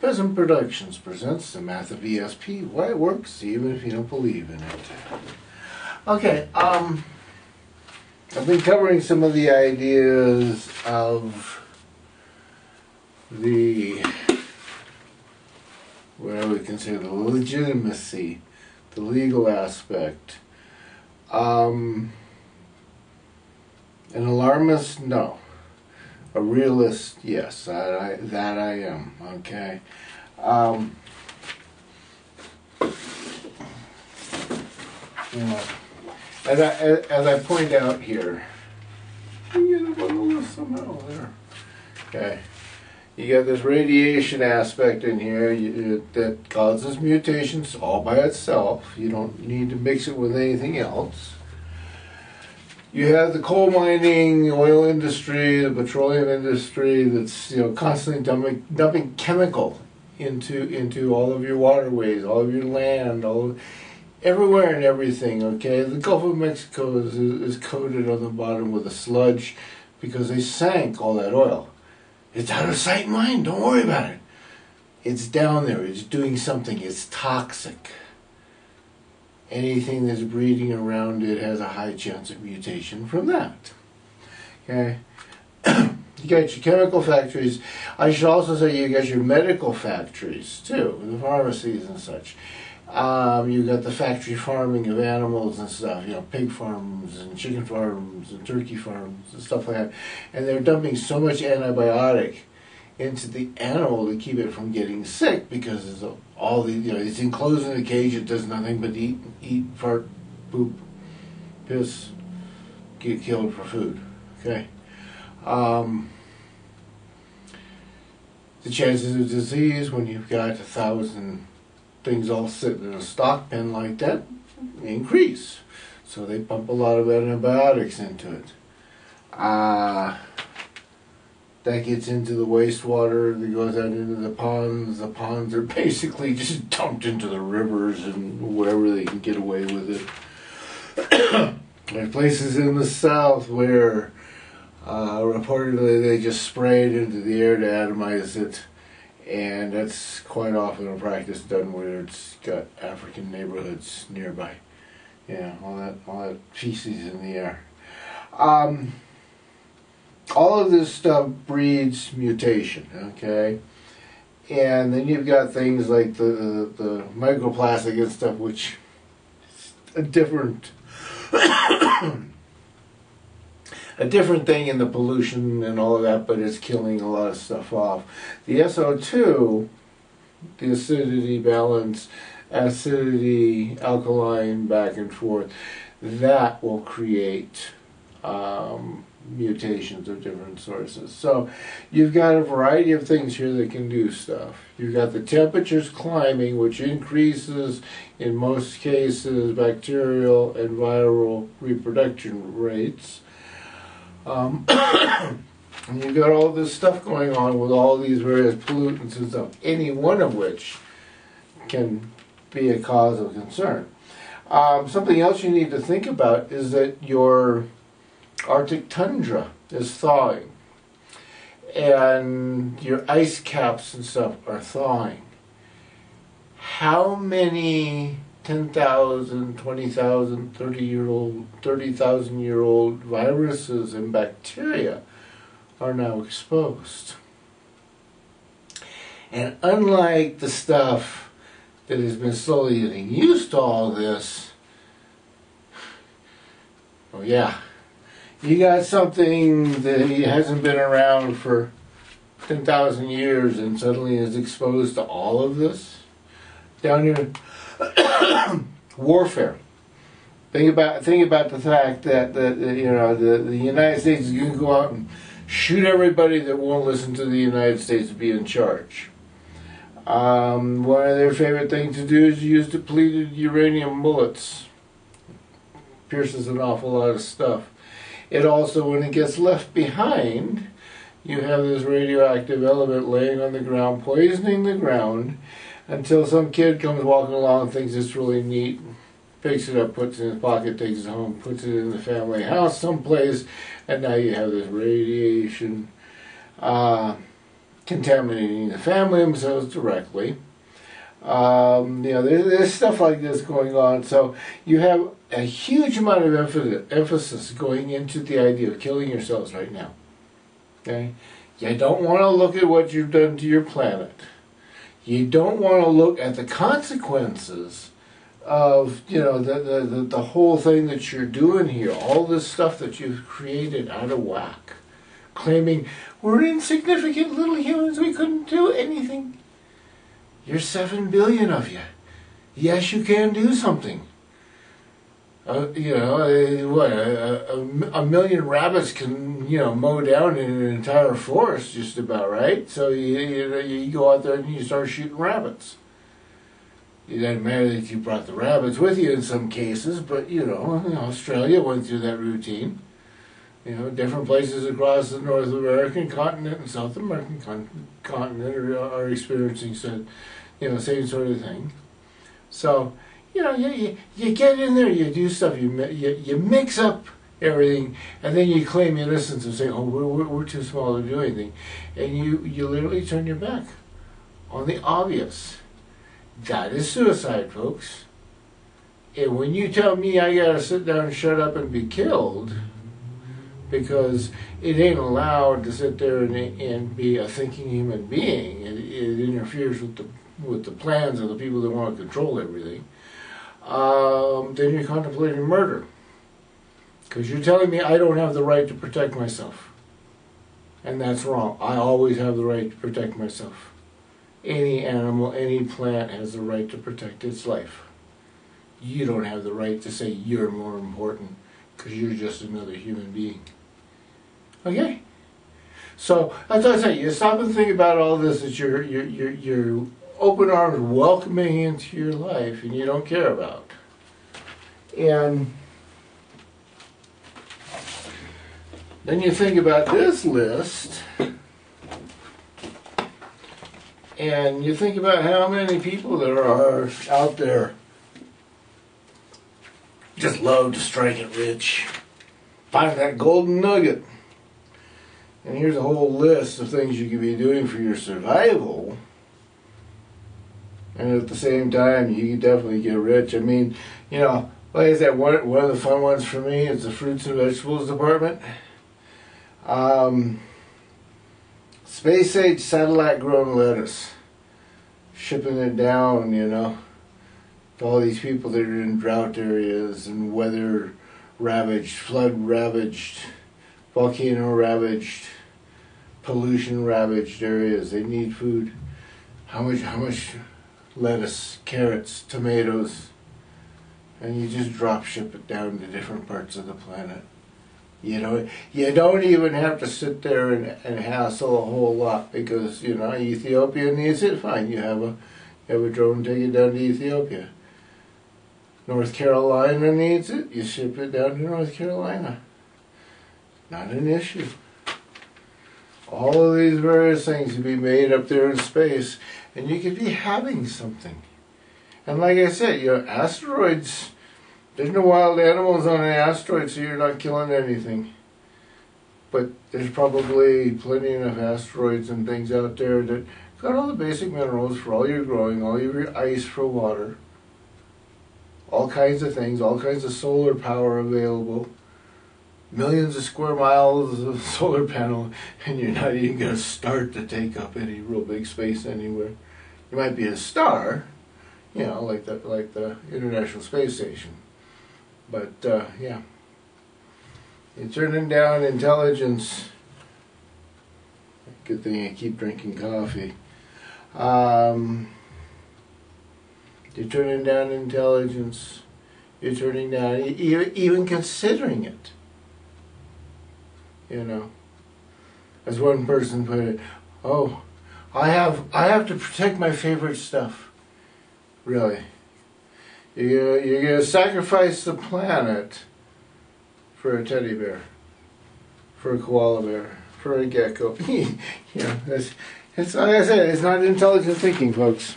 Peasant Productions presents the math of ESP, why it works even if you don't believe in it. Okay, I've been covering some of the ideas of what I would consider the legitimacy, the legal aspect. An alarmist, no. A realist, yes, that I am, okay. You know, as I point out here, you get up on the list somehow there. Okay, you got this radiation aspect in here that causes mutations all by itself. You don't need to mix it with anything else. You have the coal mining, the oil industry, the petroleum industry that's constantly dumping chemical into all of your waterways, all of your land, everywhere and everything. Okay, the Gulf of Mexico is coated on the bottom with a sludge because they sank all that oil. It's out of sight and mind. Don't worry about it. It's down there. It's doing something. It's toxic. Anything that's breeding around it has a high chance of mutation from that. Okay, you got your chemical factories. I should also say you got your medical factories too, the pharmacies and such. You got the factory farming of animals and stuff. Pig farms and chicken farms and turkey farms and stuff like that. And they're dumping so much antibiotic into the animal to keep it from getting sick because it's all the it's enclosed in a cage. It does nothing but eat, fart, poop, piss, get killed for food. Okay, the chances of disease when you've got 1,000 things all sitting in a stock pen like that increase. So they pump a lot of antibiotics into it. That gets into the wastewater that goes out into the ponds. The ponds are basically just dumped into the rivers and wherever they can get away with it. There are places in the south where reportedly they just spray it into the air to atomize it, and that's quite often a practice done where it's got African neighborhoods nearby. All that feces in the air. All of this stuff breeds mutation, okay? And then you've got things like the microplastic and stuff, which is a different thing in the pollution and all of that, but it's killing a lot of stuff off. The SO2, the acidity balance, acidity, alkaline, back and forth, that will create mutations of different sources. So you've got a variety of things here that can do stuff. You've got the temperatures climbing, which increases, in most cases, bacterial and viral reproduction rates. And you've got all this stuff going on with all these various pollutants and stuff, any one of which can be a cause of concern. Something else you need to think about is that your Arctic tundra is thawing, and your ice caps and stuff are thawing. How many 10,000, 20,000, 30,000-year-old viruses and bacteria are now exposed? And unlike the stuff that has been slowly getting used to all this, you got something that hasn't been around for 10,000 years and suddenly is exposed to all of this. Down here, warfare. Think about the fact that the United States is going to go out and shoot everybody that won't listen to the United States to be in charge. One of their favorite things to do is use depleted uranium bullets. Pierces an awful lot of stuff. It also, when it gets left behind, you have this radioactive element laying on the ground, poisoning the ground, until some kid comes walking along and thinks it's really neat, picks it up, puts it in his pocket, takes it home, puts it in the family house someplace, and now you have this radiation. contaminating the family themselves directly. There's stuff like this going on. So you have a huge amount of emphasis going into the idea of killing yourselves right now. Okay? You don't want to look at what you've done to your planet. You don't want to look at the consequences of, the whole thing that you're doing here. All this stuff that you've created out of whack. Claiming, we're insignificant little humans, we couldn't do anything. You're 7 billion of you. Yes, you can do something. A million rabbits can, mow down an entire forest just about, right? So you go out there and you start shooting rabbits. It doesn't matter that you brought the rabbits with you in some cases, but, Australia went through that routine. Different places across the North American continent and South American continent are experiencing same sort of thing. So, you get in there, you do stuff, you mix up everything, and then you claim innocence and say, oh, we're too small to do anything. And you literally turn your back on the obvious. That is suicide, folks. And when you tell me I gotta sit down and shut up and be killed, because it ain't allowed to sit there and be a thinking human being. It interferes with the plans of the people that want to control everything. Then you're contemplating murder. Because you're telling me I don't have the right to protect myself. And that's wrong. I always have the right to protect myself. Any animal, any plant has the right to protect its life. You don't have the right to say you're more important because you're just another human being. Okay? So, as I say, you stop and think about all this that you're open arms welcoming into your life and you don't care about. And then you think about this list and you think about how many people there are out there just love to strike it rich, find that golden nugget. And here's a whole list of things you could be doing for your survival. And at the same time, you can definitely get rich. I mean, like I said, one of the fun ones for me is the fruits and vegetables department. Space-age satellite-grown lettuce. Shipping it down, to all these people that are in drought areas and weather-ravaged, flood-ravaged, volcano-ravaged, pollution-ravaged areas. They need food. How much lettuce, carrots, tomatoes, and you just drop ship it down to different parts of the planet. You don't even have to sit there and hassle a whole lot because, Ethiopia needs it, fine. You have a drone take it down to Ethiopia. North Carolina needs it, you ship it down to North Carolina. Not an issue. All of these various things can be made up there in space, and you could be having something. And like I said, asteroids, there's no wild animals on an asteroid, so you're not killing anything. But there's probably plenty enough asteroids and things out there that got all the basic minerals for all your growing, all your ice for water, all kinds of things, all kinds of solar power available. Millions of square miles of solar panel, and you're not even going to start to take up any real big space anywhere. You might be a star, like the International Space Station. But yeah, you're turning down intelligence. Good thing I keep drinking coffee. You're turning down intelligence. You're turning down even considering it. As one person put it, oh, I have to protect my favorite stuff. Really? You're going to sacrifice the planet for a teddy bear, for a koala bear, for a gecko. It's like I said, it's not intelligent thinking, folks.